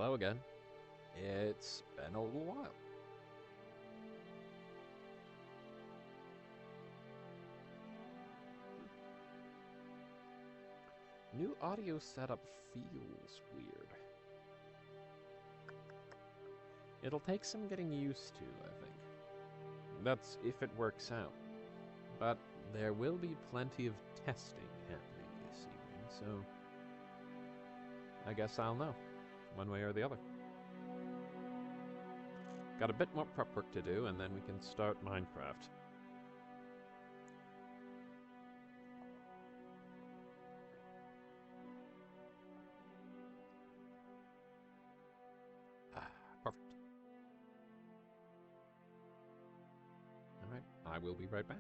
Hello again. It's been a little while. New audio setup feels weird. It'll take some getting used to, I think. That's if it works out. But there will be plenty of testing happening this evening, so I guess I'll know, one way or the other. Got a bit more prep work to do, and then we can start Minecraft. Perfect. Alright, I will be right back.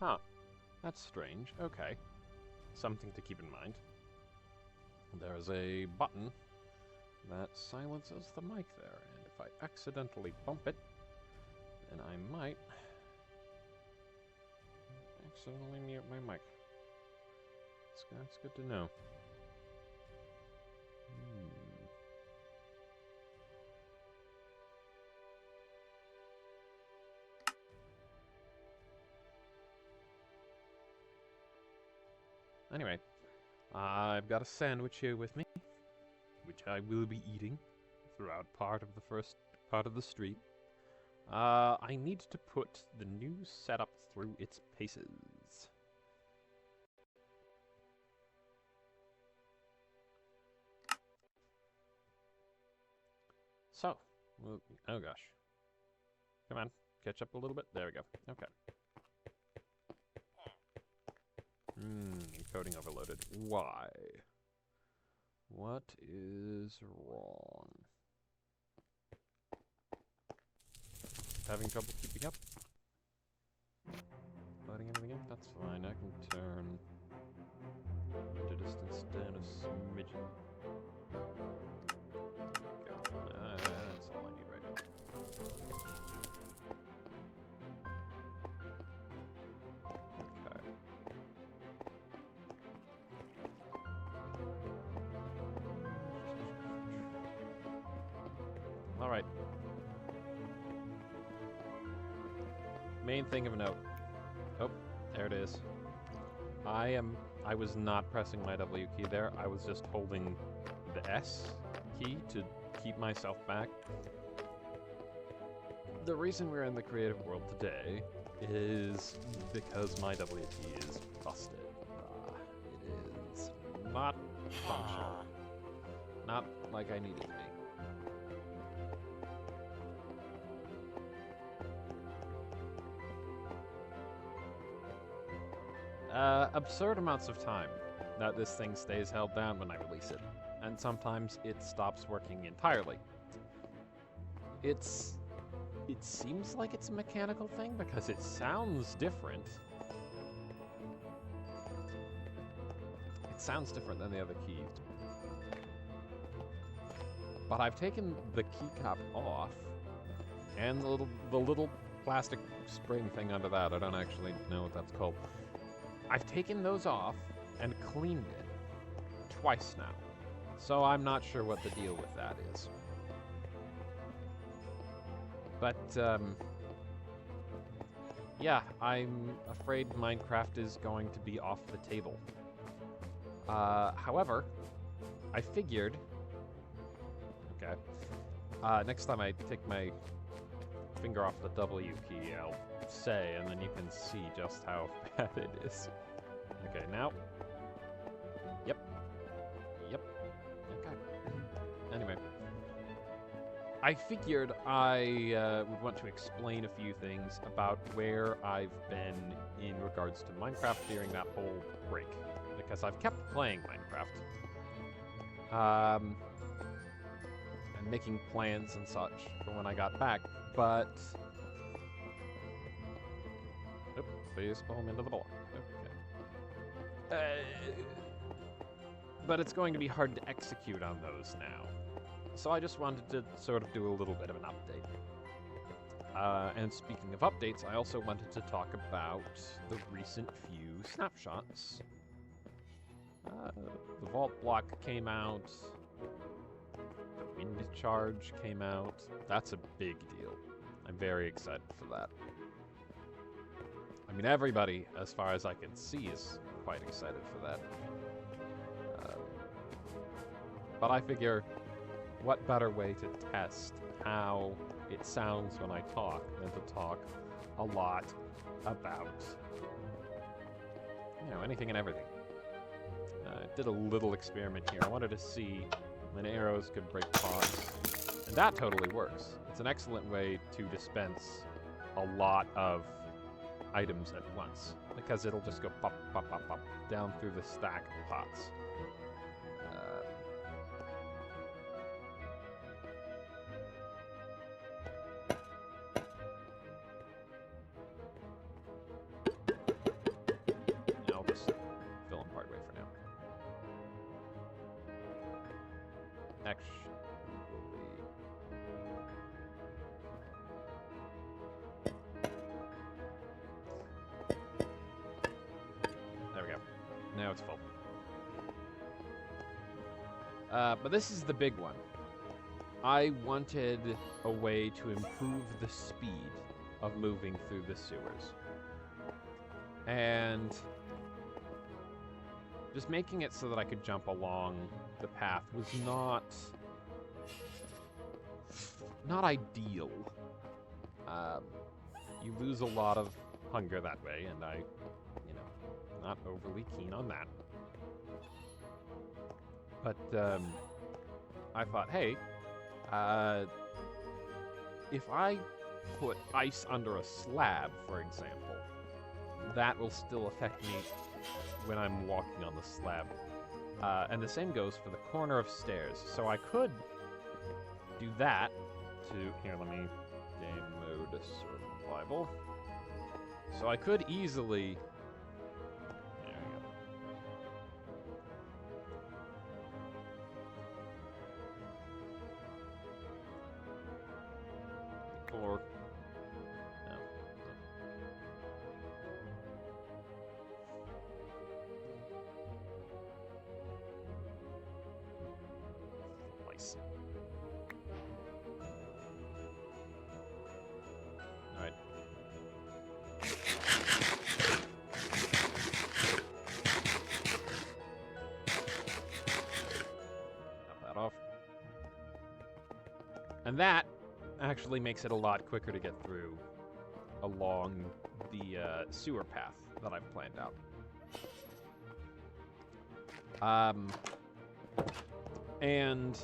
Huh. That's strange. Okay. Something to keep in mind. There's a button that silences the mic there, and if I accidentally bump it, then I might accidentally mute my mic. That's good to know. Anyway, I've got a sandwich here with me, which I will be eating throughout part of the first part of the street. I need to put the new setup through its paces. So, oh gosh. Come on, catch up a little bit. There we go. Okay. Encoding overloaded. Why? What is wrong? Having trouble keeping up? Loading everything up? That's fine. I can turn the distance down a smidgen. That's all I need right now. Okay. Alright. Main thing of note. Oh, there it is. I was not pressing my W key there. I was just holding the S key to keep myself back. The reason we're in the creative world today is because my W key is busted. It is not functional. Not like I need it to be. Absurd amounts of time that this thing stays held down when I release it, and sometimes it stops working entirely. It seems like it's a mechanical thing because it sounds different. It sounds different than the other keys. But I've taken the keycap off, and the little plastic spring thing under that, I don't actually know what that's called. I've taken those off and cleaned it twice now, so I'm not sure what the deal with that is. But, yeah, I'm afraid Minecraft is going to be off the table. However, I figured... Okay. Next time I take my finger off the W key, I'll say, and then you can see just how bad it is. Okay, now. Yep. Okay. Anyway. I figured I would want to explain a few things about where I've been in regards to Minecraft during that whole break. Because I've kept playing Minecraft. And making plans and such for when I got back, but... Oop, face palm into the block. Okay. But it's going to be hard to execute on those now. So I just wanted to sort of do a little bit of an update. And speaking of updates, I also wanted to talk about the recent few snapshots. The vault block came out. The wind charge came out. That's a big deal. I'm very excited for that. I mean, everybody, as far as I can see, is quite excited for that. But I figure, what better way to test how it sounds when I talk than to talk a lot about, you know, anything and everything. I did a little experiment here. I wanted to see when arrows could break pods, and that totally works. It's an excellent way to dispense a lot of items at once, because it'll just go pop, pop, pop, pop, down through the stack of pots. actually... There we go. Now it's full. But this is the big one. I wanted a way to improve the speed of moving through the sewers. And just making it so that I could jump along the path was not ideal. You lose a lot of hunger that way, and I, not overly keen on that. But I thought, hey, if I put ice under a slab, for example, that will still affect me when I'm walking on the slab. And the same goes for the corner of stairs. So I could do that to... Here, let me game mode survival. So I could easily... There we go. Or... No. Nice. Alright. Knock that off. And that actually makes it a lot quicker to get through along the sewer path that I've planned out. And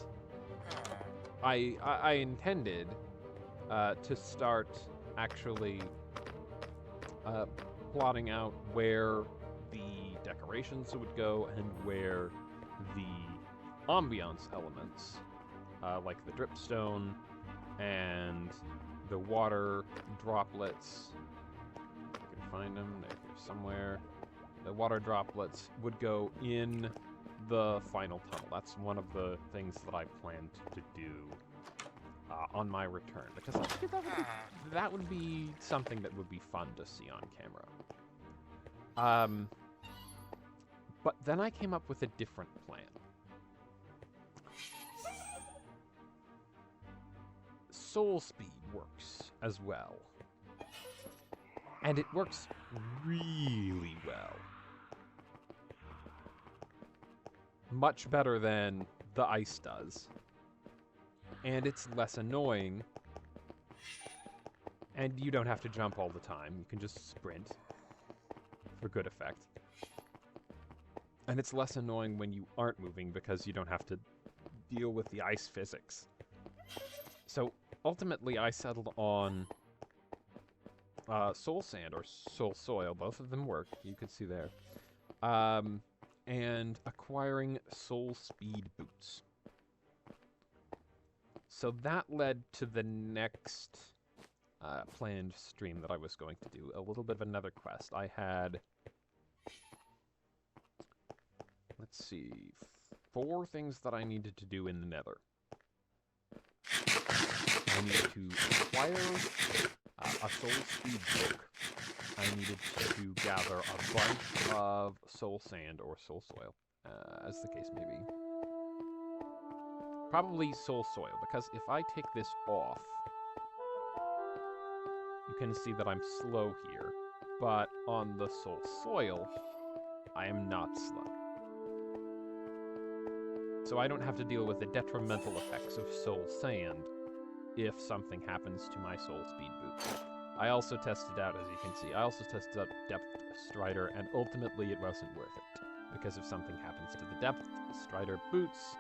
I intended to start actually plotting out where the decorations would go and where the ambiance elements, like the dripstone and the water droplets, if I can find them, they're here somewhere. The water droplets would go in the final tunnel. That's one of the things that I planned to do on my return, because I think that would be something that would be fun to see on camera. But then I came up with a different plan. Soul speed works as well. And it works really well. Much better than the ice does. And it's less annoying. And you don't have to jump all the time. You can just sprint for good effect. And it's less annoying when you aren't moving because you don't have to deal with the ice physics. So ultimately I settled on soul sand or soul soil. Both of them work. You can see there. And acquiring soul speed boots. So that led to the next planned stream that I was going to do. A little bit of another quest. I had, let's see, 4 things that I needed to do in the Nether. I needed to acquire a soul speed book. I needed to gather a bunch of soul sand or soul soil, as the case may be. Probably soul soil, because if I take this off, you can see that I'm slow here, but on the soul soil, I am not slow. So I don't have to deal with the detrimental effects of soul sand if something happens to my soul speed boots. I also tested out, as you can see, I also tested out Depth Strider, and ultimately it wasn't worth it. Because if something happens to the Depth Strider boots,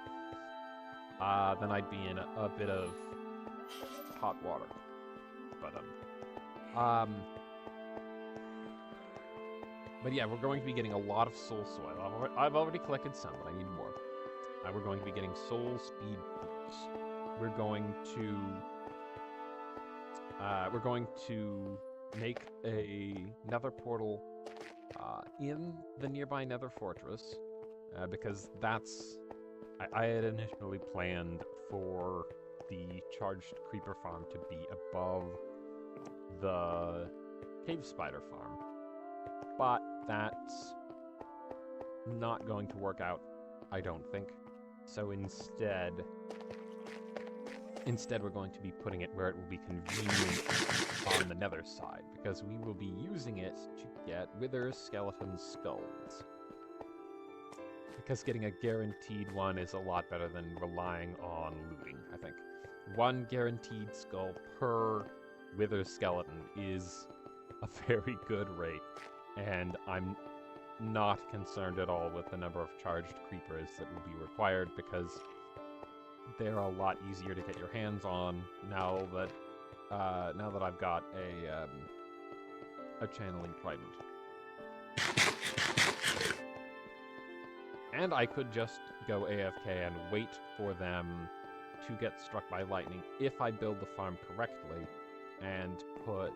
then I'd be in a bit of hot water. But yeah, we're going to be getting a lot of soul soil. I've already collected some, but I need more. We're going to be getting soul speed boots. We're going to make a nether portal in the nearby nether fortress, because that's I had initially planned for the charged creeper farm to be above the cave spider farm, but that's not going to work out, I don't think. So instead we're going to be putting it where it will be convenient on the nether side, because we will be using it to get wither skeleton skulls. Because getting a guaranteed one is a lot better than relying on looting, I think. One guaranteed skull per wither skeleton is a very good rate, and I'm not concerned at all with the number of charged creepers that will be required, because they're a lot easier to get your hands on now that I've got a channeling trident. And I could just go AFK and wait for them to get struck by lightning if I build the farm correctly and put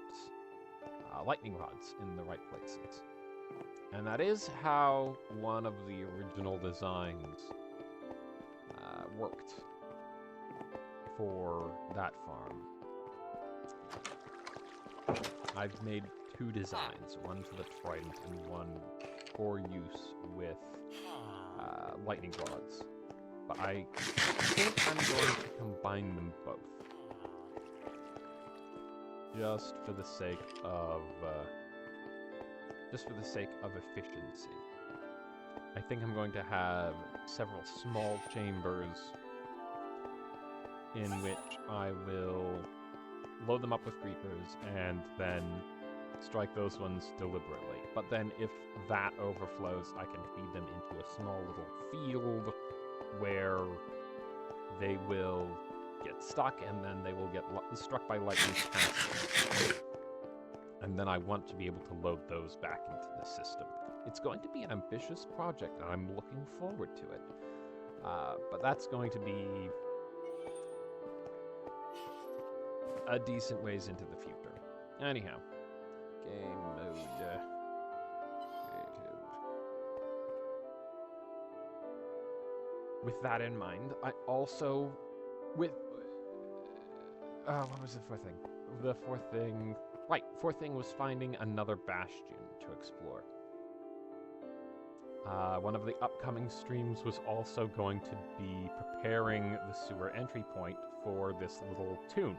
lightning rods in the right places. And that is how one of the original designs worked for that farm. I've made two designs, one for the trident and one for use with lightning rods. But I think I'm going to combine them both. Just for the sake of efficiency. I think I'm going to have several small chambers in which I will load them up with creepers and then strike those ones deliberately. But then if that overflows, I can feed them into a small little field where they will get stuck and then they will get struck by lightning constantly. And then I want to be able to load those back into the system. It's going to be an ambitious project, and I'm looking forward to it. But that's going to be a decent ways into the future. Anyhow, game mode. Creative. With that in mind, I also, what was the fourth thing? The fourth thing, right, fourth thing was finding another bastion to explore. One of the upcoming streams was also going to be preparing the sewer entry point for this little tune.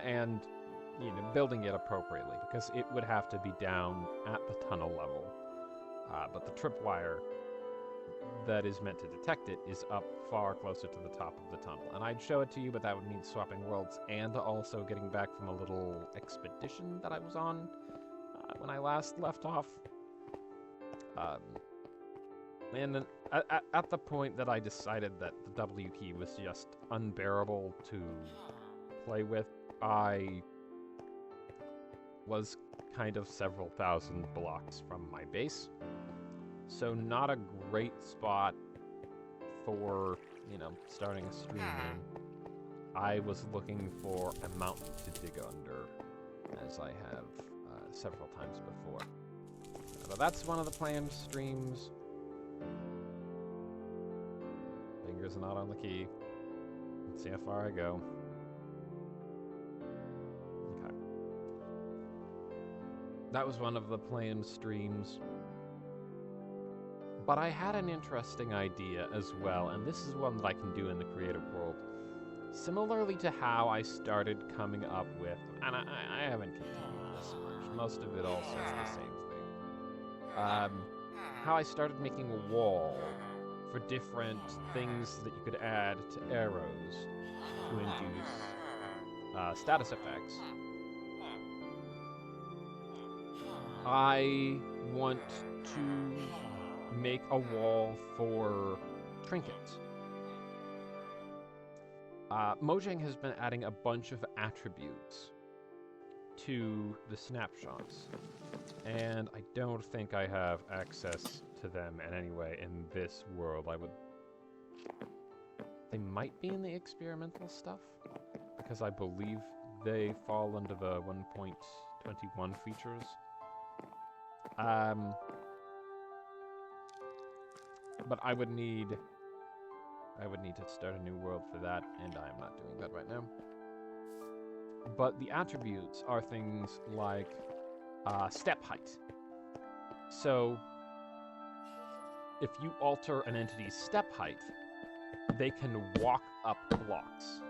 And, you know, building it appropriately, because it would have to be down at the tunnel level. But the tripwire that is meant to detect it is up far closer to the top of the tunnel. And I'd show it to you, but that would mean swapping worlds and also getting back from a little expedition that I was on when I last left off. And at the point that I decided that the W key was just unbearable to play with, I was kind of several thousand blocks from my base. So not a great spot for, you know, starting a stream in. I was looking for a mountain to dig under, as I have several times before. But that's one of the planned streams. Fingers not on the key. Let's see how far I go. Okay. That was one of the planned streams. But I had an interesting idea as well, and this is one that I can do in the creative world. Similarly to how I started coming up with, and I haven't continued this much, most of it also is the same thing. How I started making a wall for different things that you could add to arrows to induce status effects. I want to make a wall for trinkets. Mojang has been adding a bunch of attributes to the snapshots, and I don't think I have access to them in any way in this world. They might be in the experimental stuff, because I believe they fall under the 1.20 21 features. But I would need to start a new world for that, and I am not doing that right now. But the attributes are things like step height. So if you alter an entity's step height, they can walk up blocks.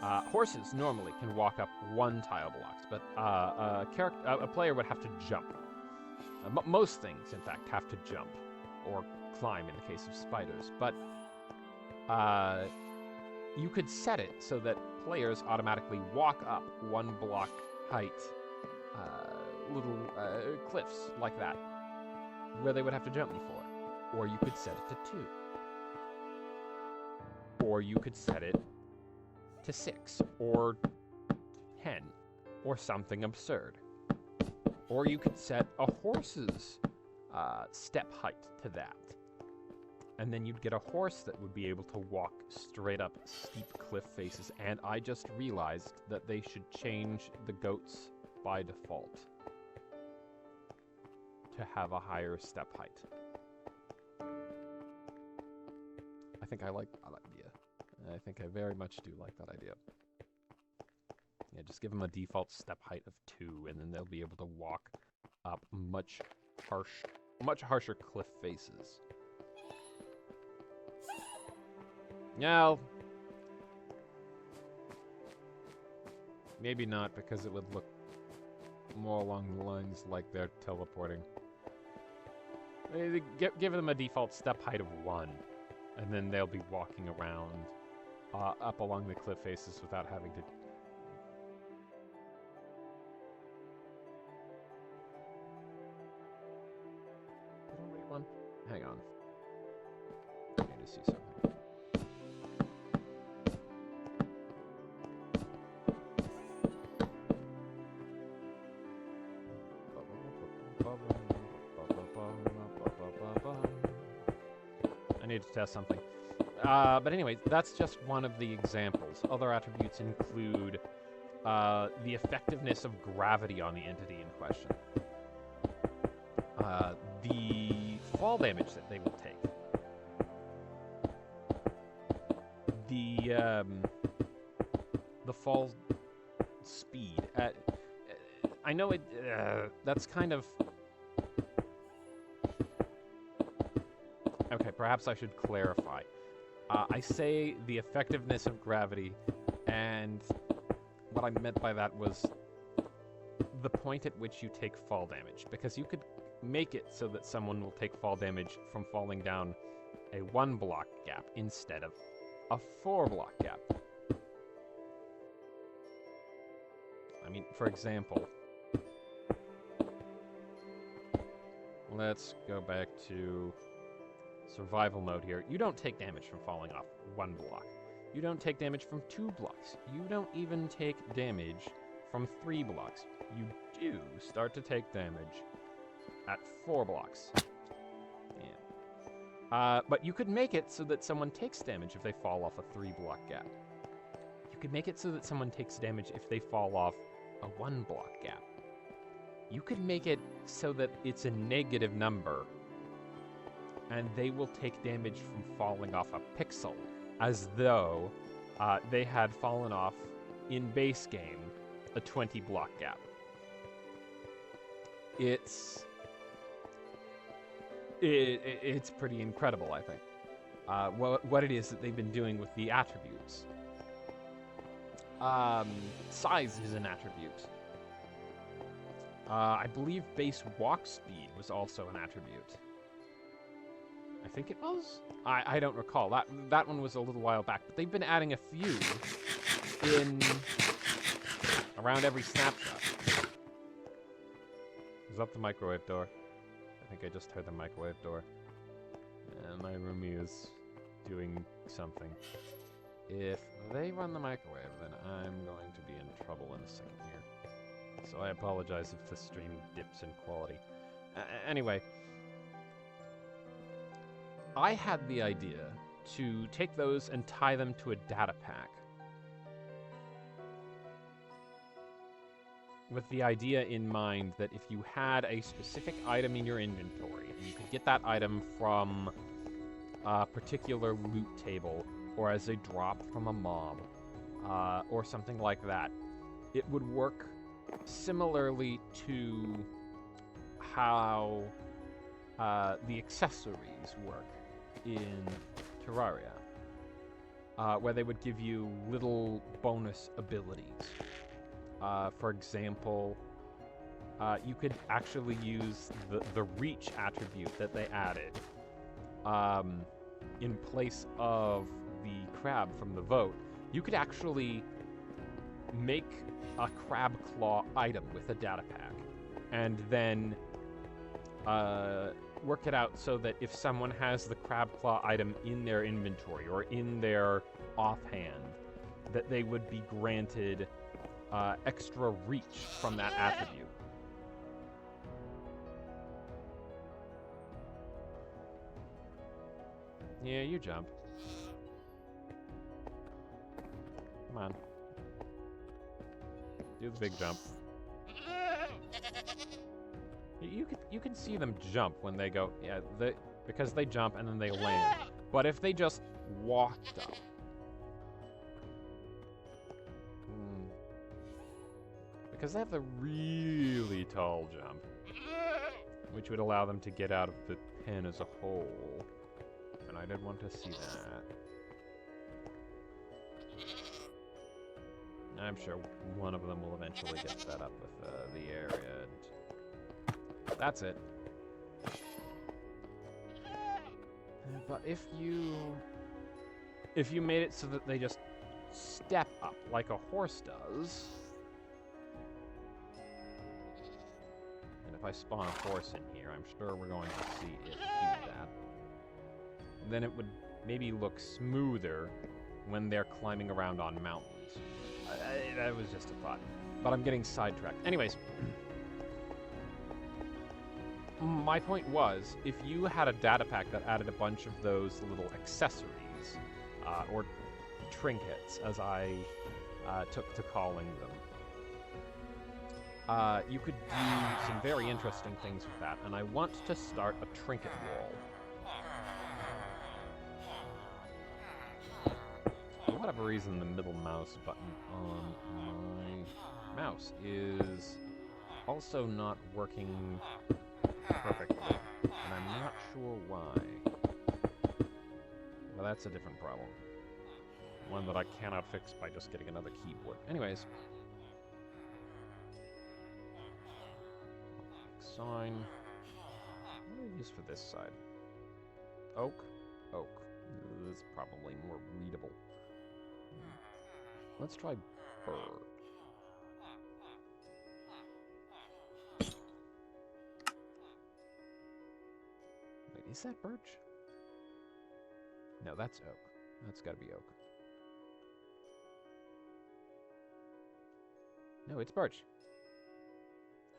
Horses normally can walk up one tile blocks, but a player would have to jump. Most things, in fact, have to jump or climb in the case of spiders. But you could set it so that players automatically walk up one block height little cliffs like that, where they would have to jump before. Or you could set it to 2. Or you could set it to 6, or 10, or something absurd. Or you could set a horse's step height to that. And then you'd get a horse that would be able to walk straight up steep cliff faces. And I just realized that they should change the goats by default to have a higher step height. I think I like that idea. I think I very much do like that idea. Yeah, just give them a default step height of 2, and then they'll be able to walk up much harsher cliff faces. Now, maybe not, because it would look more along the lines like they're teleporting. Give them a default step height of 1, and then they'll be walking around up along the cliff faces without having to... Wait one. Hang on. I need to see something. I need to test something. But anyway, that's just one of the examples. Other attributes include the effectiveness of gravity on the entity in question, the fall damage that they will take, the fall speed. I know it. That's kind of... Okay, perhaps I should clarify. I say the effectiveness of gravity, and what I meant by that was the point at which you take fall damage, because you could make it so that someone will take fall damage from falling down a 1-block gap instead of a 4-block gap. I mean, for example, let's go back to survival mode here. You don't take damage from falling off 1 block. You don't take damage from 2 blocks. You don't even take damage from 3 blocks. You do start to take damage at 4 blocks. Yeah. But you could make it so that someone takes damage if they fall off a 3-block gap. You could make it so that someone takes damage if they fall off a 1-block gap. You could make it so that it's a negative number, and they will take damage from falling off a pixel, as though they had fallen off, in base game, a 20-block gap. It's pretty incredible, I think, what it is that they've been doing with the attributes. Size is an attribute. I believe base walk speed was also an attribute. I think it was? I don't recall. That one was a little while back, but they've been adding a few in around every snapshot. Is that the microwave door? I think I just heard the microwave door. And my roomie is doing something. If they run the microwave, then I'm going to be in trouble in a second here. So I apologize if the stream dips in quality. Anyway, I had the idea to take those and tie them to a data pack. with the idea in mind that if you had a specific item in your inventory, and you could get that item from a particular loot table, or as a drop from a mob, or something like that, it would work similarly to how the accessories work in Terraria, where they would give you little bonus abilities. For example, you could actually use the reach attribute that they added in place of the crab from the vote. You could actually make a crab claw item with a data pack, and then work it out so that if someone has the crab claw item in their inventory or in their offhand, that they would be granted extra reach from that attribute. Yeah, you jump. Come on. Do the big jump. You can see them jump when they go, yeah, because they jump and then they land. But if they just walked up, because they have the really tall jump, which would allow them to get out of the pen as a whole, and I did want to see that. I'm sure one of them will eventually get set up with the area, and that's it. But if you made it so that they just step up like a horse does, and if I spawn a horse in here, I'm sure we're going to see it do that, then it would maybe look smoother when they're climbing around on mountains. That was just a thought. But I'm getting sidetracked. Anyways, my point was, if you had a data pack that added a bunch of those little accessories, or trinkets, as I took to calling them, you could do some very interesting things with that, and I want to start a trinket wall. For whatever reason, the middle mouse button on my mouse is also not working perfectly, and I'm not sure why. Well, that's a different problem. One that I cannot fix by just getting another keyboard. Anyways. Sign. What do I use for this side? Oak? Oak. This is probably more readable. Let's try bird. Wait, is that birch? No, that's oak. That's gotta be oak. No, it's birch.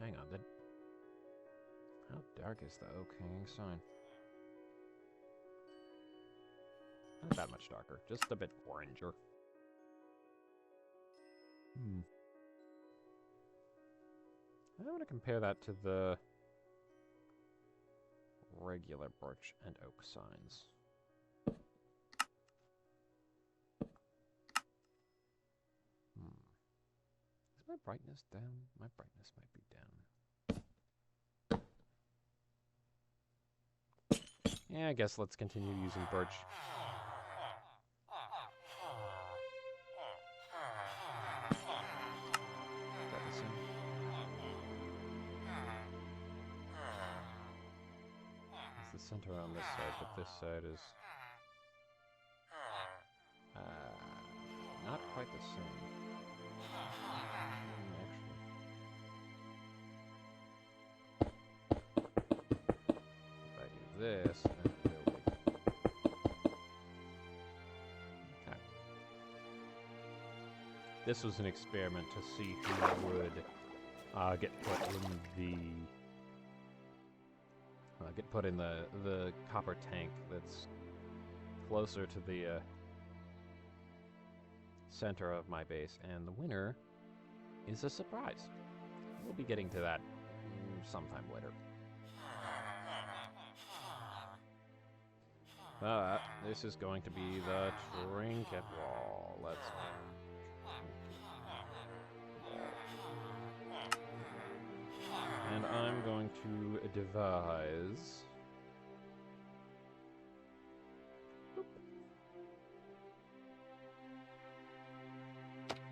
Hang on, how dark is the oak hanging sign? Not that much darker, just a bit oranger. I want to compare that to the regular birch and oak signs. Is my brightness down? My brightness might be down. Yeah, I guess let's continue using birch. Center on this side, but this side is not quite the same. Actually, if I do this, then it will be. Okay. This was an experiment to see who would get put in the copper tank that's closer to the center of my base, and the winner is a surprise. we'll be getting to that sometime later. But this is going to be the trinket wall. Let's... And I'm going to devise...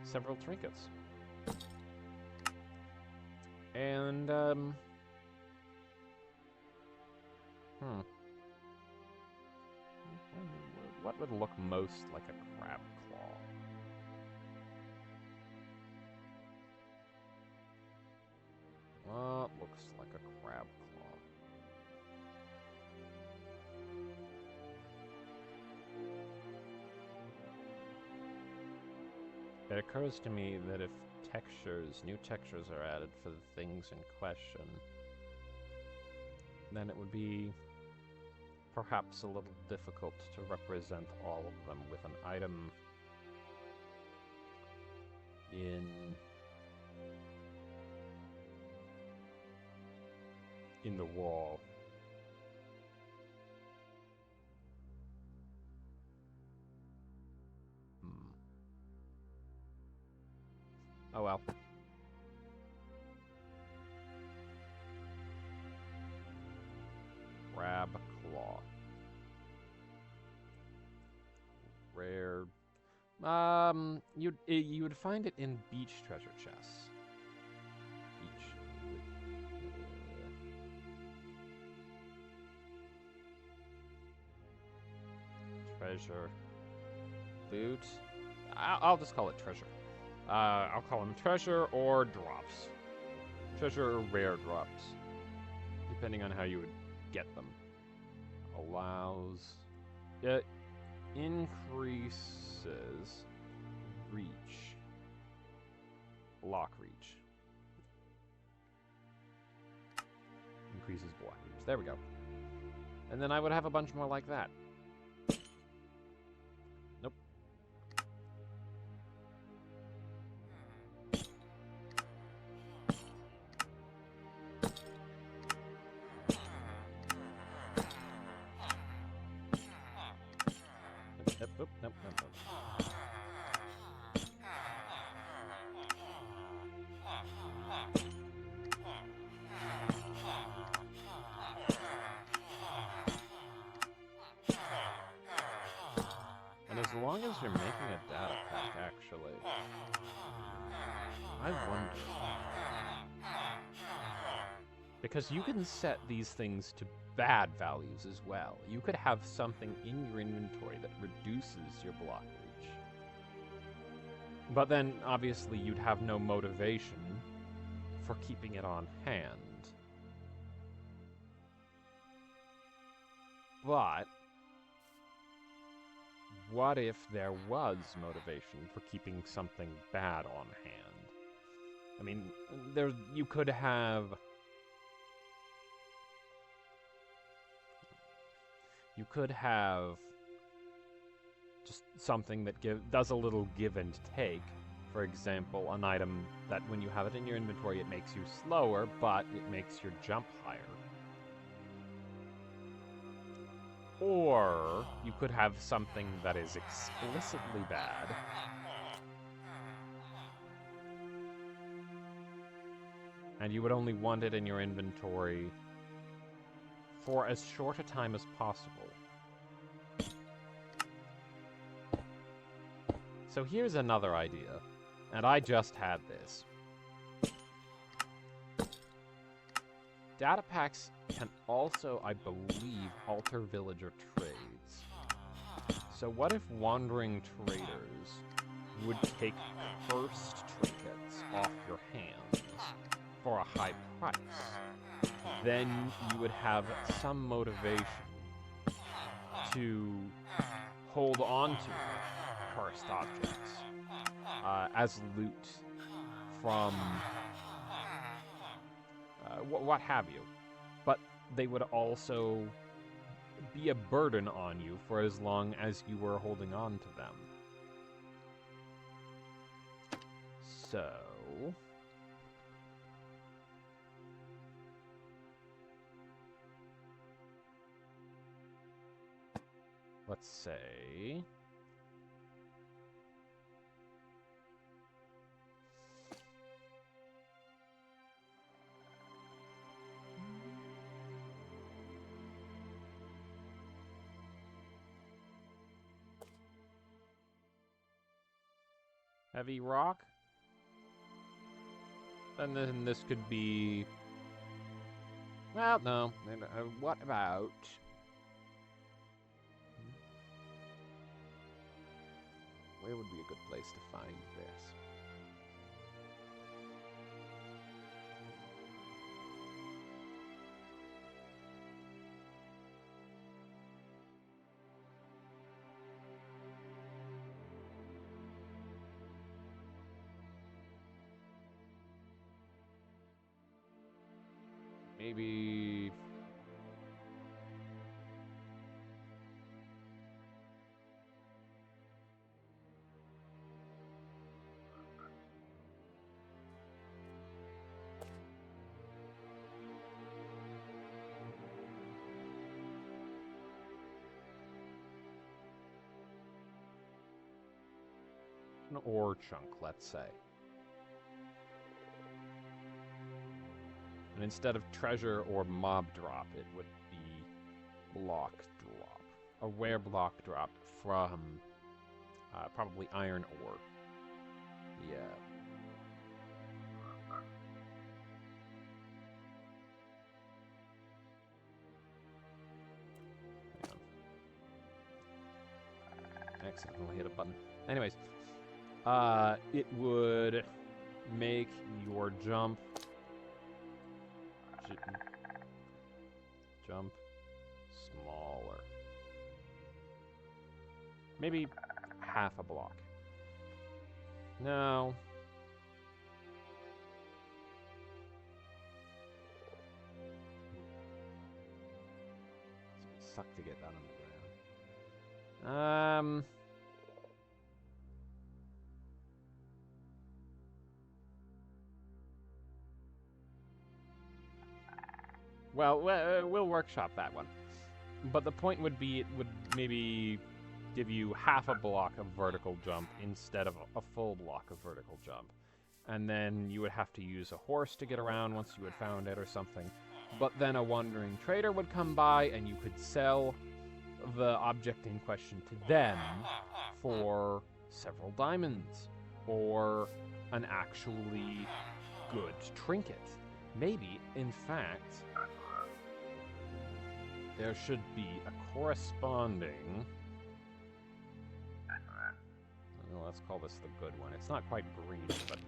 several trinkets. And, what would look most like a crab claw? What looks like a crab claw? It occurs to me that if new textures are added for the things in question, then it would be perhaps a little difficult to represent all of them with an item in the wall. Oh well. Crab claw. Rare. You would find it in beach treasure chests. Beach. Treasure. Loot. I'll just call it treasure. I'll call them treasure or drops. Treasure or rare drops. Depending on how you would get them. Allows... It increases reach. Block reach. Increases block reach. There we go. And then I would have a bunch more like that. Nope. Nope. And as long as you're making a data pack, actually, I wonder. Because you can set these things to bad values as well. You could have something in your inventory that reduces your block reach. But then, obviously, you'd have no motivation for keeping it on hand. But what if there was motivation for keeping something bad on hand? I mean, you could have... You could have just something that does a little give and take. For example, an item that when you have it in your inventory, it makes you slower, but it makes your jump higher. Or you could have something that is explicitly bad, and you would only want it in your inventory for as short a time as possible. So here's another idea, and I just had this. Data packs can also, I believe, alter villager trades. So what if wandering traders would take cursed trinkets off your hands for a high price? Then you would have some motivation to hold on to cursed objects as loot from what have you. But they would also be a burden on you for as long as you were holding on to them. So... let's say... Heavy rock? And then this could be... Well, no. What about... Where would be a good place to find this? Maybe... an ore chunk, let's say. And instead of treasure or mob drop, it would be block drop. A rare block drop from probably iron ore. Yeah. Hang on. Accidentally hit a button. Anyways, it would make your jump smaller. Maybe half a block. No. It's gonna suck to get that on the ground. Well, we'll workshop that one. But the point would be it would maybe give you half a block of vertical jump instead of a full block of vertical jump. And then you would have to use a horse to get around once you had found it or something. But then a wandering trader would come by and you could sell the object in question to them for several diamonds or an actually good trinket. Maybe, in fact, there should be a corresponding... Well, let's call this the good one. It's not quite green, but...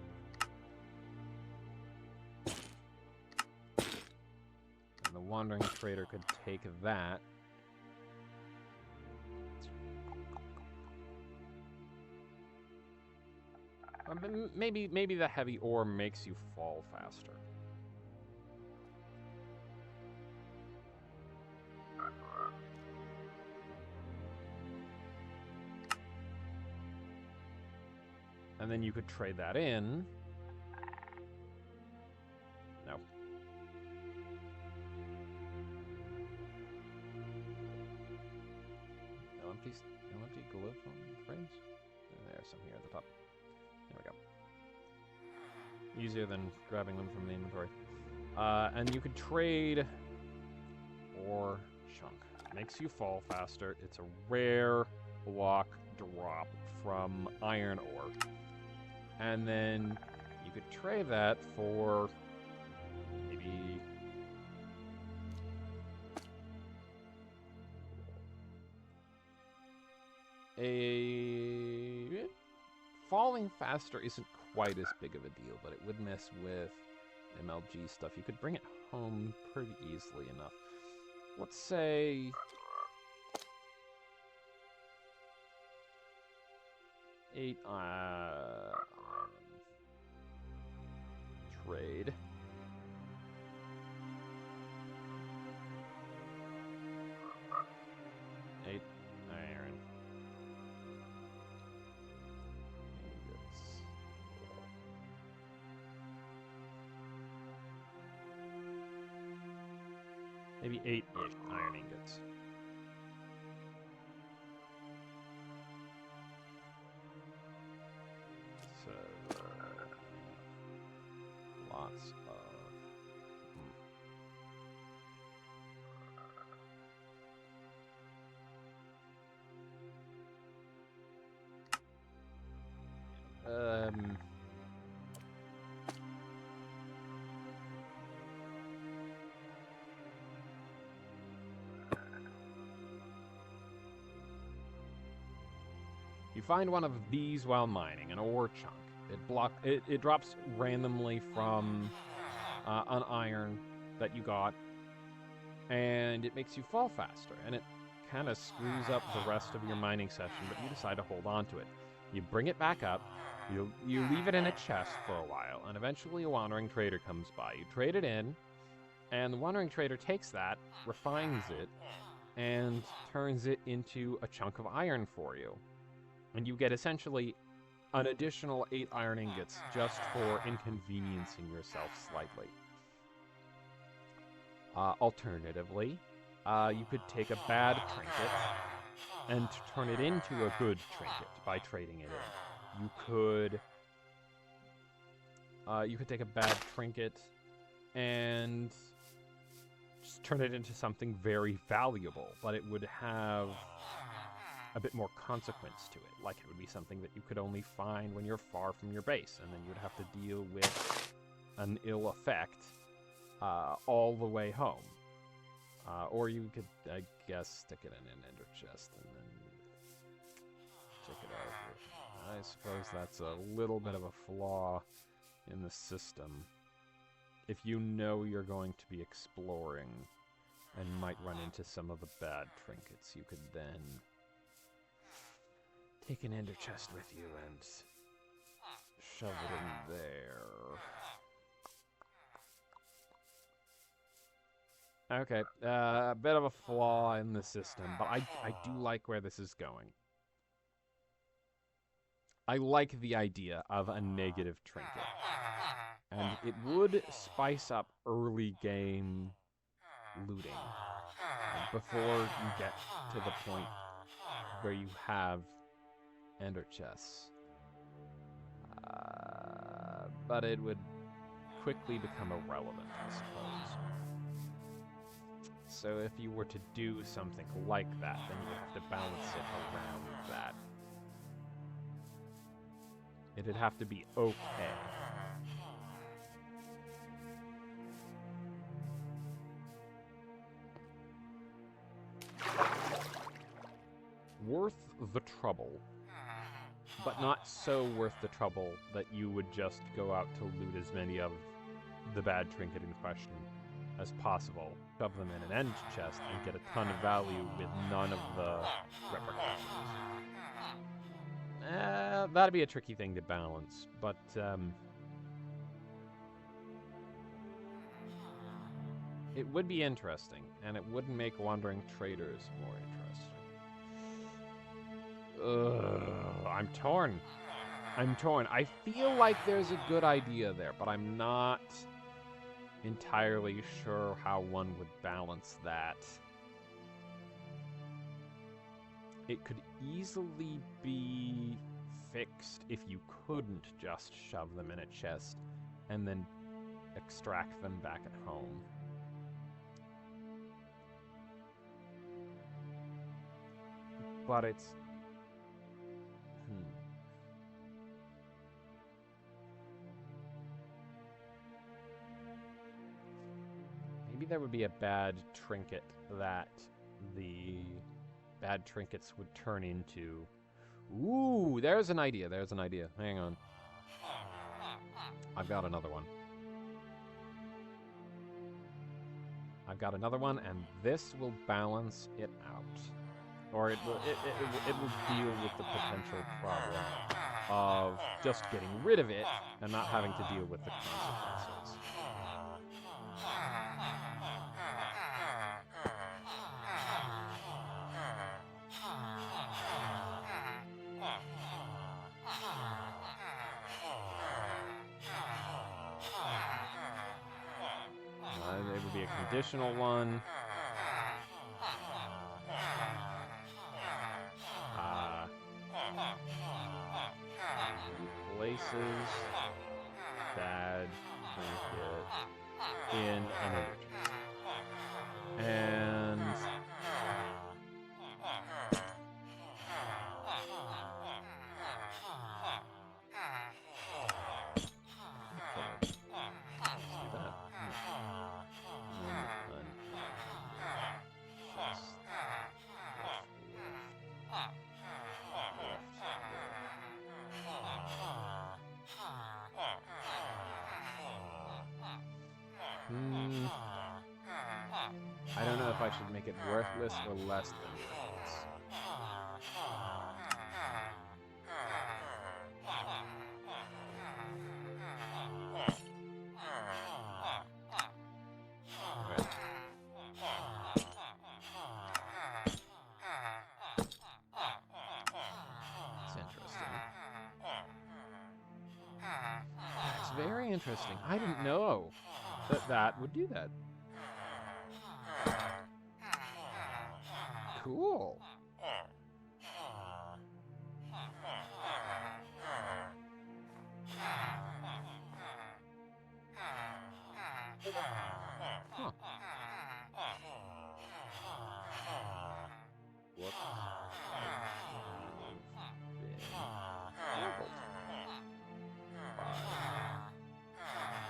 And the wandering trader could take that. Maybe the heavy ore makes you fall faster. And then you could trade that in. No. No empty glyph on frames? There's some here at the top. There we go. Easier than grabbing them from the inventory. And you could trade or chunk. Makes you fall faster. It's a rare block drop from iron ore. And then you could trade that for maybe a... Falling faster isn't quite as big of a deal, but it would mess with MLG stuff. You could bring it home pretty easily enough. Let's say... trade. Eight iron. Ingots. Maybe 8-ish iron ingots. find one of these while mining, an ore chunk. It drops randomly from an iron that you got, and it makes you fall faster, and it kind of screws up the rest of your mining session, but you decide to hold on to it. You bring it back up, you leave it in a chest for a while, and eventually a wandering trader comes by. You trade it in, and the wandering trader takes that, refines it, and turns it into a chunk of iron for you. And you get essentially an additional 8 iron ingots just for inconveniencing yourself slightly. Alternatively, you could take a bad trinket and turn it into a good trinket by trading it in. You could take a bad trinket and just turn it into something very valuable, but it would have a bit more consequence to it. Like, it would be something that you could only find when you're far from your base, and then you would have to deal with an ill effect all the way home. Or you could, I guess, stick it in an ender chest and then check it out. I suppose that's a little bit of a flaw in the system. If you know you're going to be exploring and might run into some of the bad trinkets, you could then take an ender chest with you and shove it in there. Okay, a bit of a flaw in the system, but I do like where this is going. I like the idea of a negative trinket. And it would spice up early game looting before you get to the point where you have ender chests. But it would quickly become irrelevant, I suppose. So if you were to do something like that, then you would have to balance it around that. It'd have to be okay. Worth the trouble, but not so worth the trouble that you would just go out to loot as many of the bad trinket in question as possible, shove them in an end chest, and get a ton of value with none of the repercussions. That'd be a tricky thing to balance, but it would be interesting, and it would make wandering traders more interesting. I'm torn. I feel like there's a good idea there, but I'm not entirely sure how one would balance that. It could easily be fixed if you couldn't just shove them in a chest and then extract them back at home. But it's... Maybe there would be a bad trinket that the bad trinkets would turn into. Ooh, there's an idea. Hang on. I've got another one. And this will balance it out. Or it will deal with the potential problem of just getting rid of it and not having to deal with the consequences. It would be a conditional one. Places bad trinket in an energy. And I don't know if I should make it worthless or less than worthless. Right. It's interesting. It's very interesting. I didn't know that that would do that. Cool. Huh. What? Been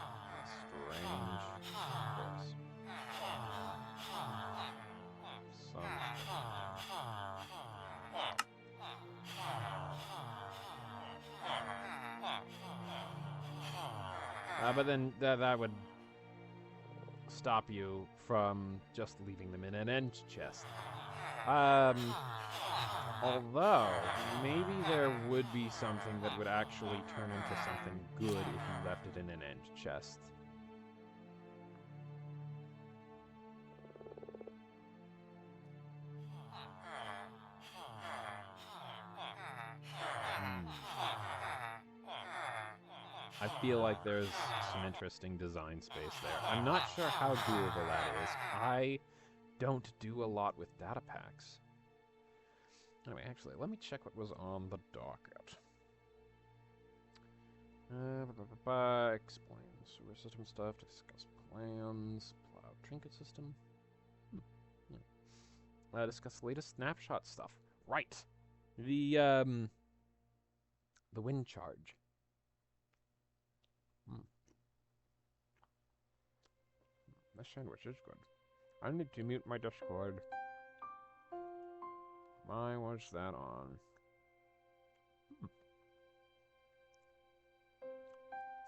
by a strange force. But then that would stop you from just leaving them in an end chest. Although, maybe there would be something that would actually turn into something good if you left it in an end chest. I feel like there's some interesting design space there. I'm not sure how doable that is. I don't do a lot with data packs. Anyway, actually, let me check what was on the docket. Explain sewer system stuff, discuss plans, plot out trinket system. Discuss latest snapshot stuff. Right. The wind charge. My sandwich is good. I need to mute my Discord. Why was that on?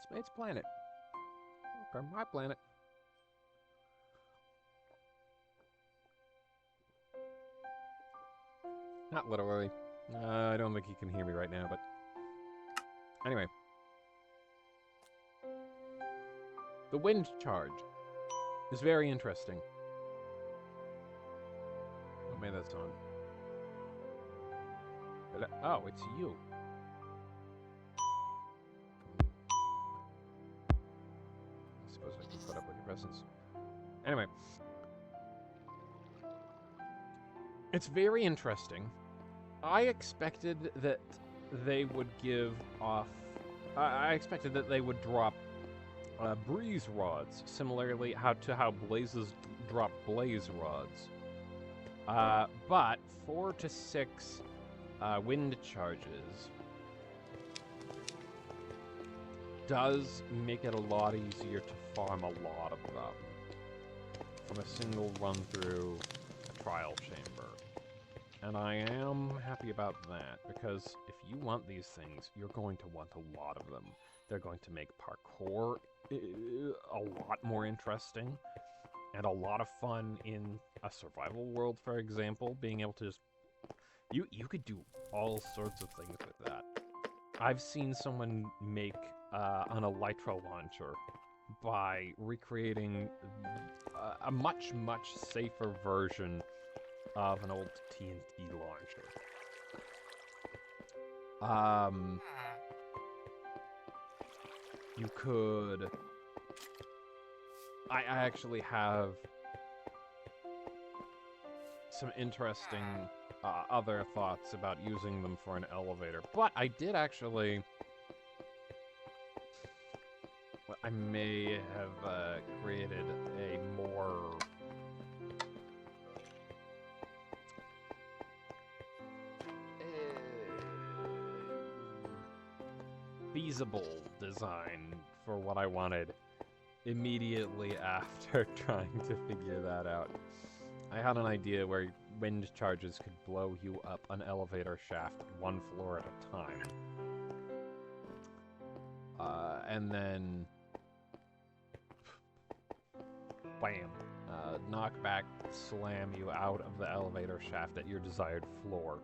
Spade's planet. Okay, my planet. Not literally. I don't think he can hear me right now, but... Anyway. The wind charge is very interesting. What made that sound? Oh, it's you. I suppose I can put up with your presence. Anyway. It's very interesting. I expected that they would give off... I expected that they would drop breeze rods, similarly to how blazes drop blaze rods. But 4 to 6 wind charges does make it a lot easier to farm a lot of them from a single run through a trial chamber. And I am happy about that, because if you want these things, you're going to want a lot of them. They're going to make parkour a lot more interesting, and a lot of fun in a survival world, for example. Being able to just... You could do all sorts of things with that. I've seen someone make an elytra launcher by recreating a much, much safer version of an old TNT launcher. You could... I actually have some interesting other thoughts about using them for an elevator, but I did actually... I may have created a more... feasible design for what I wanted immediately after trying to figure that out. I had an idea where wind charges could blow you up an elevator shaft 1 floor at a time. And then bam, knock back, slam you out of the elevator shaft at your desired floor.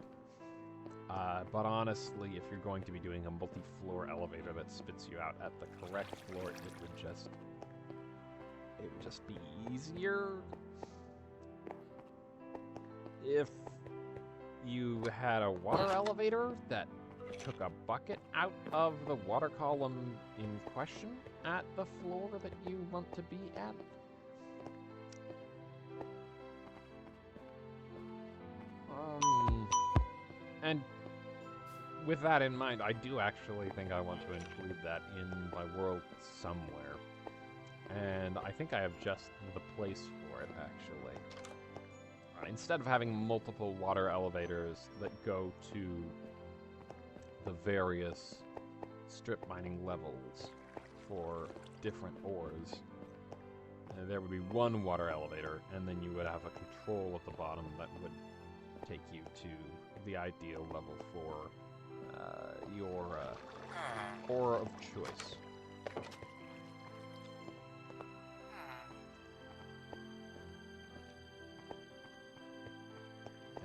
But honestly, if you're going to be doing a multi-floor elevator that spits you out at the correct floor, it would just be easier if you had a water elevator that took a bucket out of the water column in question at the floor that you want to be at. And with that in mind, I do actually think I want to include that in my world somewhere. And I think I have just the place for it, actually. Instead of having multiple water elevators that go to the various strip mining levels for different ores, there would be one water elevator, and then you would have a control at the bottom that would take you to the ideal level for your ore of choice.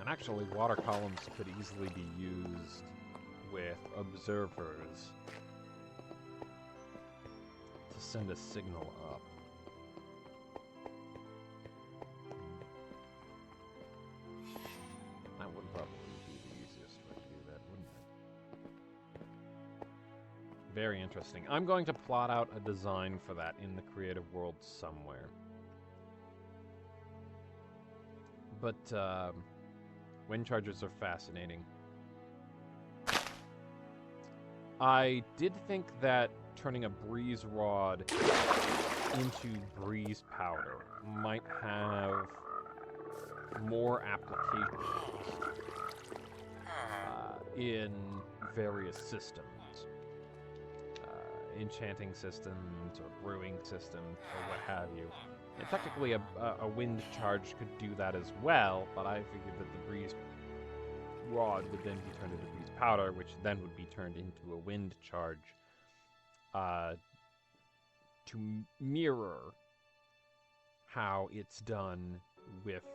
And actually, water columns could easily be used with observers to send a signal up. That would probably be the easiest way to do that, wouldn't it? Very interesting. I'm going to plot out a design for that in the creative world somewhere. But, wind chargers are fascinating. I did think that turning a breeze rod into breeze powder might have more applications in various systems. Enchanting systems or brewing systems or what have you. And technically, a wind charge could do that as well, but I figured that the breeze rod would then be turned into breeze powder, which then would be turned into a wind charge to mirror how it's done with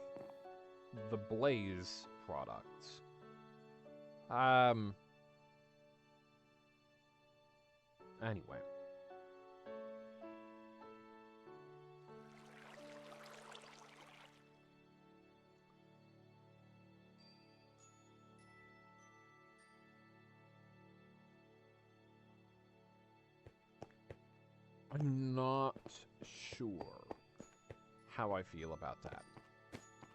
the Blaze products. Anyway. I'm not sure how I feel about that.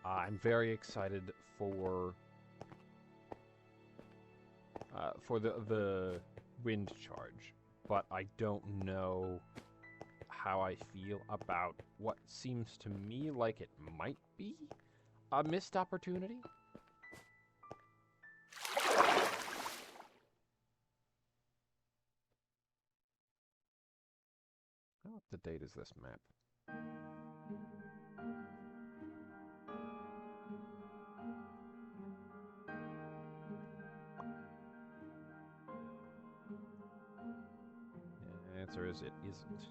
I'm very excited for the wind charge, but I don't know how I feel about what seems to me like it might be a missed opportunity. How up to date is this map? The answer is it isn't.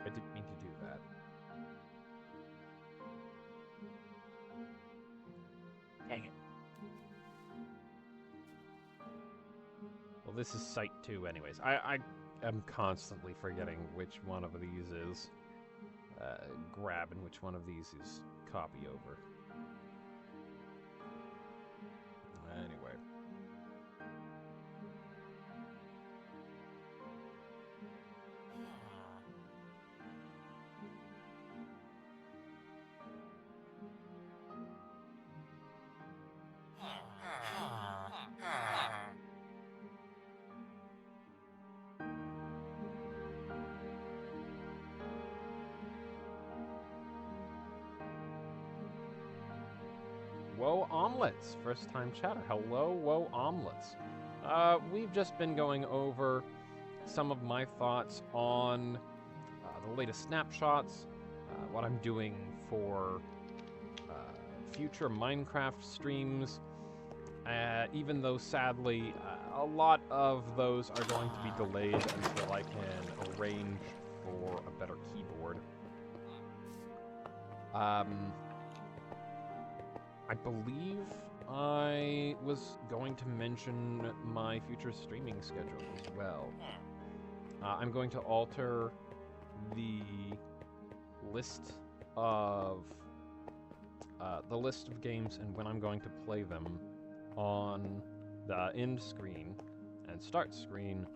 I didn't mean to do that. Dang it. Well, this is Site 2 anyways. I am constantly forgetting which one of these is grab and which one of these is copy over. Anyway. Whoa Omelets, first time chatter. Hello, Whoa Omelets. We've just been going over some of my thoughts on the latest snapshots, what I'm doing for future Minecraft streams, even though sadly a lot of those are going to be delayed until I can arrange for a better keyboard. I believe I was going to mention my future streaming schedule as well. I'm going to alter the list of games and when I'm going to play them on the end screen and start screen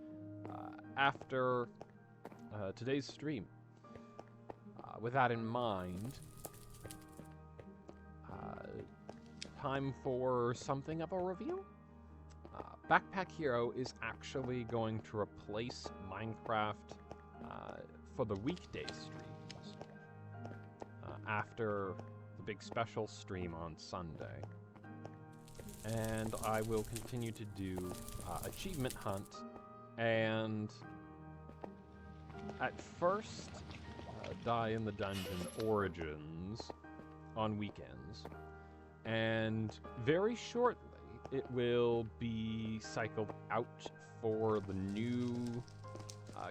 after today's stream. With that in mind, time for something of a reveal. Backpack Hero is actually going to replace Minecraft for the weekday streams after the big special stream on Sunday. And I will continue to do Achievement Hunt, and at first Die in the Dungeon Origins on weekends, and very shortly it will be cycled out for the new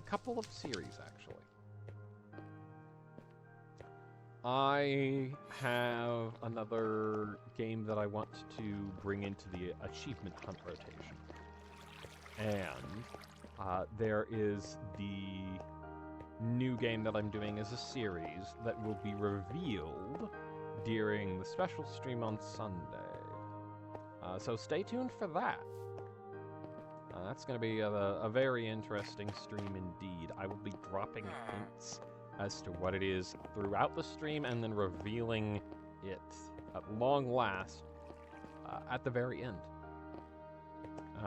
couple of series, actually. I have another game that I want to bring into the Achievement Hunt rotation. And there is the new game that I'm doing as a series that will be revealed during the special stream on Sunday. So stay tuned for that. That's going to be a very interesting stream indeed. I will be dropping hints as to what it is throughout the stream and then revealing it at long last at the very end.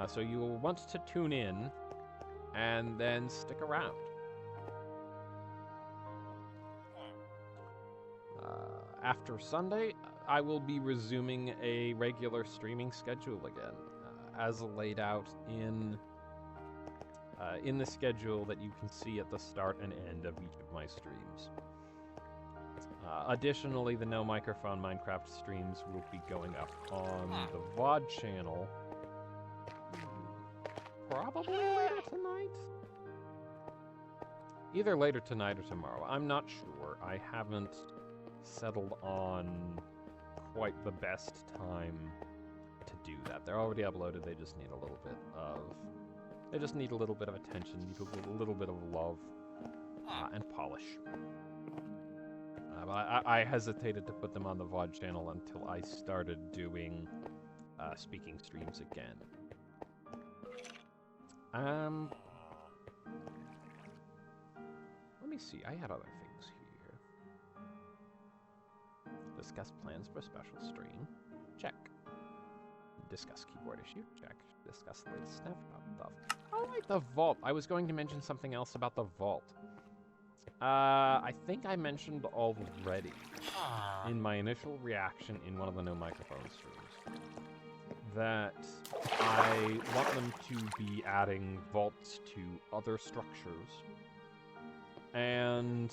So you will want to tune in and then stick around. After Sunday, I will be resuming a regular streaming schedule again, as laid out in the schedule that you can see at the start and end of each of my streams. Additionally, the No Microphone Minecraft streams will be going up on the VOD channel probably later tonight? Either later tonight or tomorrow. I'm not sure. I haven't settled on quite the best time to do that. They're already uploaded. They just need a little bit of attention, need a little bit of love and polish. But I hesitated to put them on the VOD channel until I started doing speaking streams again. Let me see. I had other things here. Discuss plans for special stream. Check. Discuss keyboard issue. Check. Discuss latest snapshot stuff. I like the vault. I was going to mention something else about the vault. I think I mentioned already in my initial reaction in one of the No Microphone streams that I want them to be adding vaults to other structures. And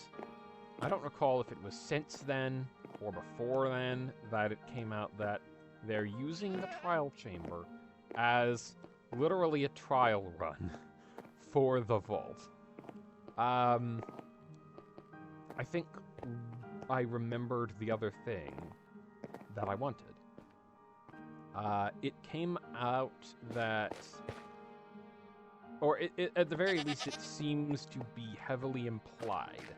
I don't recall if it was since then or before then that it came out that they're using the trial chamber as literally a trial run for the vault. I think I remembered the other thing that I wanted. It came out that, or at the very least, it seems to be heavily implied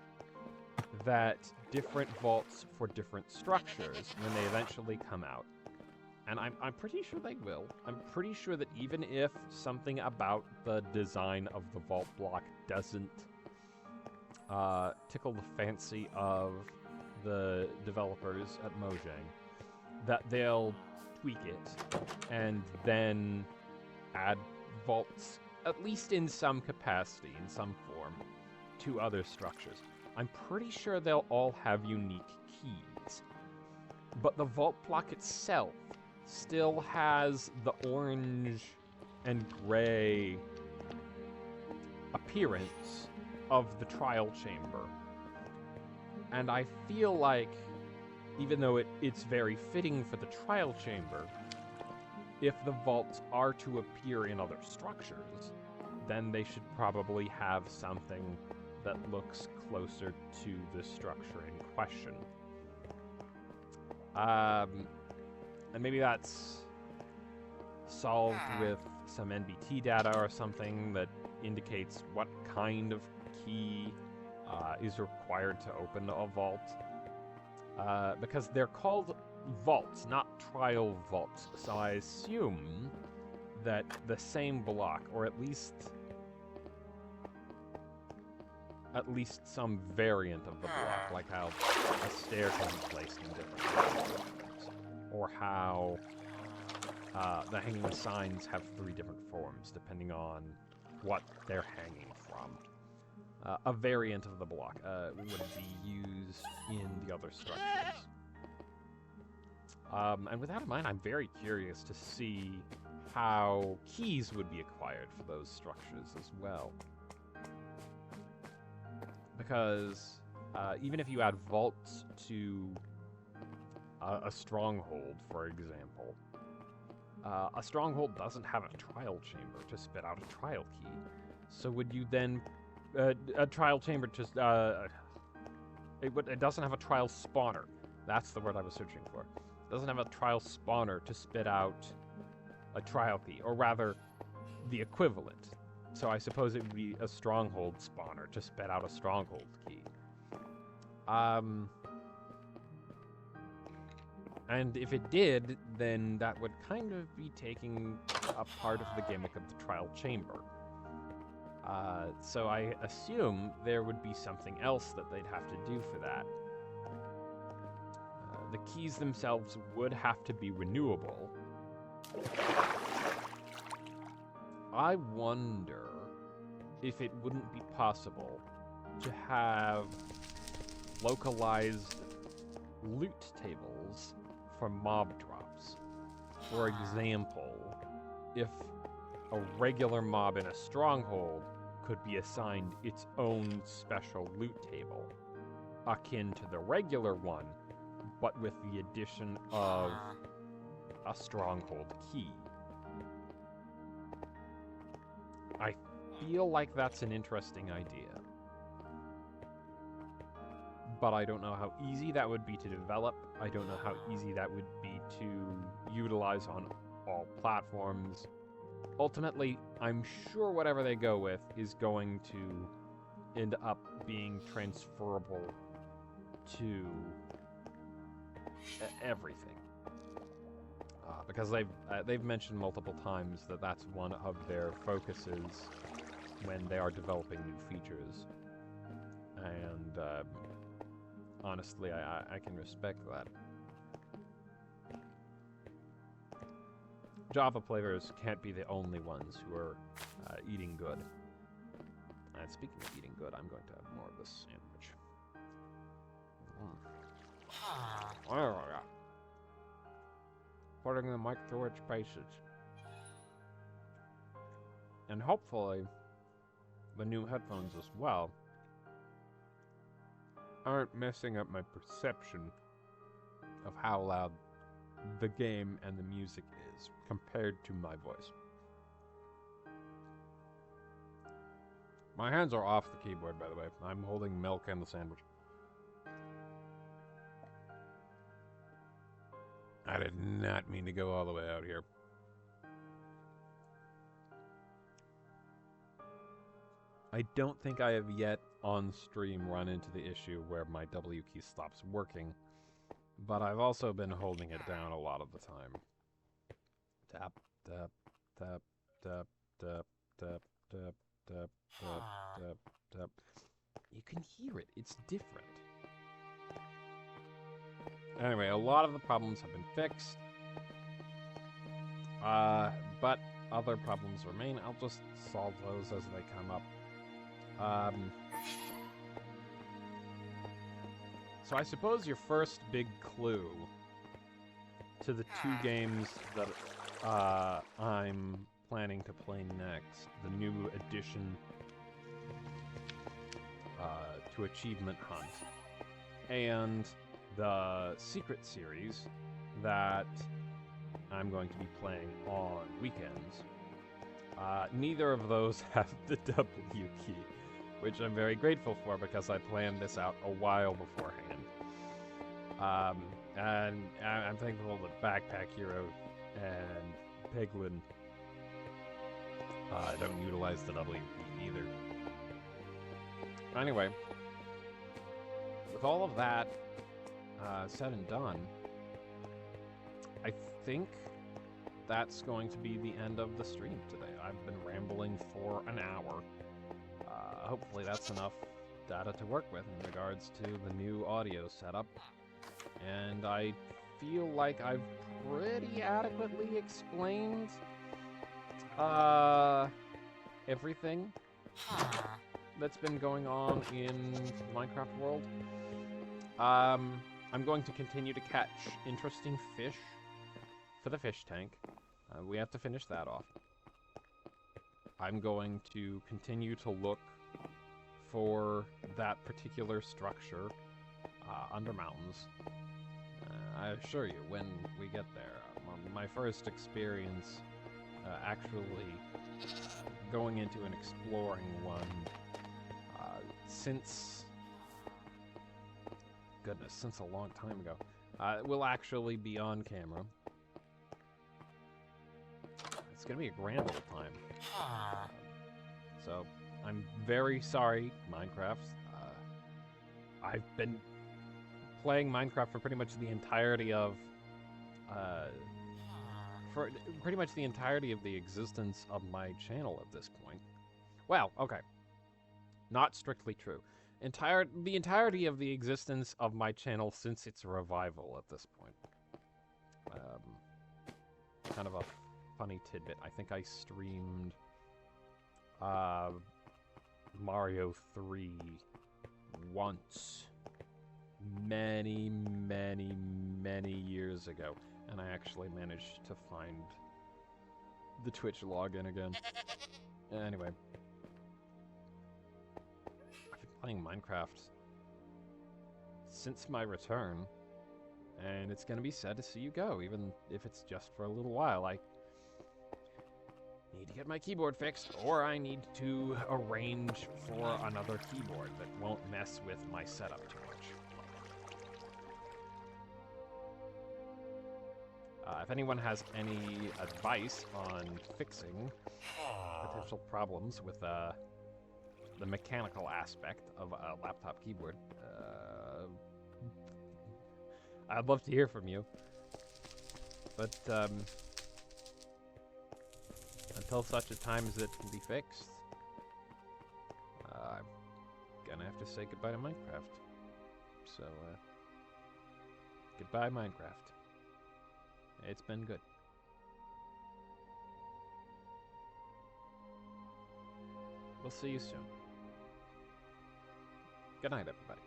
that different vaults for different structures, when they eventually come out, and I'm pretty sure they will, I'm pretty sure that even if something about the design of the vault block doesn't tickle the fancy of the developers at Mojang, that they'll tweak it and then add vaults, at least in some capacity, in some form, to other structures. I'm pretty sure they'll all have unique keys, but the vault block itself still has the orange and gray appearance of the trial chamber And I feel like, even though it's very fitting for the trial chamber, if the vaults are to appear in other structures, then they should probably have something that looks closer to the structure in question. And maybe that's solved with some NBT data or something that indicates what kind of key is required to open a vault. Because they're called vaults, not trial vaults. So I assume that the same block, or at least some variant of the block, like how a stair can be placed in different forms, or how the hanging signs have 3 different forms, depending on what they're hanging from. A variant of the block would be used in the other structures. And with that in mind, I'm very curious to see how keys would be acquired for those structures as well. Because even if you add vaults to a stronghold, for example, a stronghold doesn't have a trial chamber to spit out a trial key. So would you then... a trial chamber just... it doesn't have a trial spawner. That's the word I was searching for. It doesn't have a trial spawner to spit out a trial key, or rather, the equivalent. So I suppose it would be a stronghold spawner to spit out a stronghold key. And if it did, then that would kind of be taking a part of the gimmick of the trial chamber. So I assume there would be something else that they'd have to do for that. The keys themselves would have to be renewable. I wonder if it wouldn't be possible to have localized loot tables for mob drops. For example, if a regular mob in a stronghold could be assigned its own special loot table, akin to the regular one, but with the addition of a stronghold key. I feel like that's an interesting idea. But I don't know how easy that would be to develop. I don't know how easy that would be to utilize on all platforms. Ultimately, I'm sure whatever they go with is going to end up being transferable to everything. Because they've mentioned multiple times that that's one of their focuses when they are developing new features. And honestly, I can respect that. Java players can't be the only ones who are eating good. And speaking of eating good, I'm going to have more of this sandwich. Oh, yeah. Putting the mic through its paces. And hopefully, the new headphones as well aren't messing up my perception of how loud the game and the music is compared to my voice. My hands are off the keyboard, by the way. I'm holding milk and the sandwich. I did not mean to go all the way out here. I don't think I have yet on stream run into the issue where my W key stops working, but I've also been holding it down a lot of the time. Tap, tap, tap, tap, tap, tap, tap, tap, tap, tap, tap. You can hear it. It's different. Anyway, a lot of the problems have been fixed. But other problems remain. I'll just solve those as they come up. So I suppose your first big clue to the 2 games that I'm planning to play next, the new addition to Achievement Hunt, and the Secret series that I'm going to be playing on weekends. Neither of those have the W key, which I'm very grateful for because I planned this out a while beforehand. And I'm thankful that Backpack Hero and Piglin don't utilize the W key either. Anyway, with all of that said and done, I think that's going to be the end of the stream today. I've been rambling for an hour. Hopefully that's enough data to work with in regards to the new audio setup. And I feel like I've pretty adequately explained everything that's been going on in the Minecraft world. I'm going to continue to catch interesting fish for the fish tank. We have to finish that off. I'm going to continue to look for that particular structure under mountains. I assure you, when we get there, my first experience actually going into and exploring one since a long time ago, will actually be on camera. It's gonna be a grand old time. So, I'm very sorry, Minecraft. I've been playing Minecraft for pretty much the entirety of the existence of my channel at this point. Well, okay. Not strictly true. The entirety of the existence of my channel since its revival at this point. Kind of a funny tidbit. I think I streamed Mario 3 once. Many, many, many years ago. And I actually managed to find the Twitch login again. Anyway. I've been playing Minecraft since my return. And it's gonna be sad to see you go, even if it's just for a little while. I need to get my keyboard fixed, or I need to arrange for another keyboard that won't mess with my setup too much. If anyone has any advice on fixing potential problems with the mechanical aspect of a laptop keyboard, I'd love to hear from you. But until such a time as it can be fixed, I'm gonna have to say goodbye to Minecraft. So, goodbye, Minecraft. It's been good. We'll see you soon. Good night, everybody.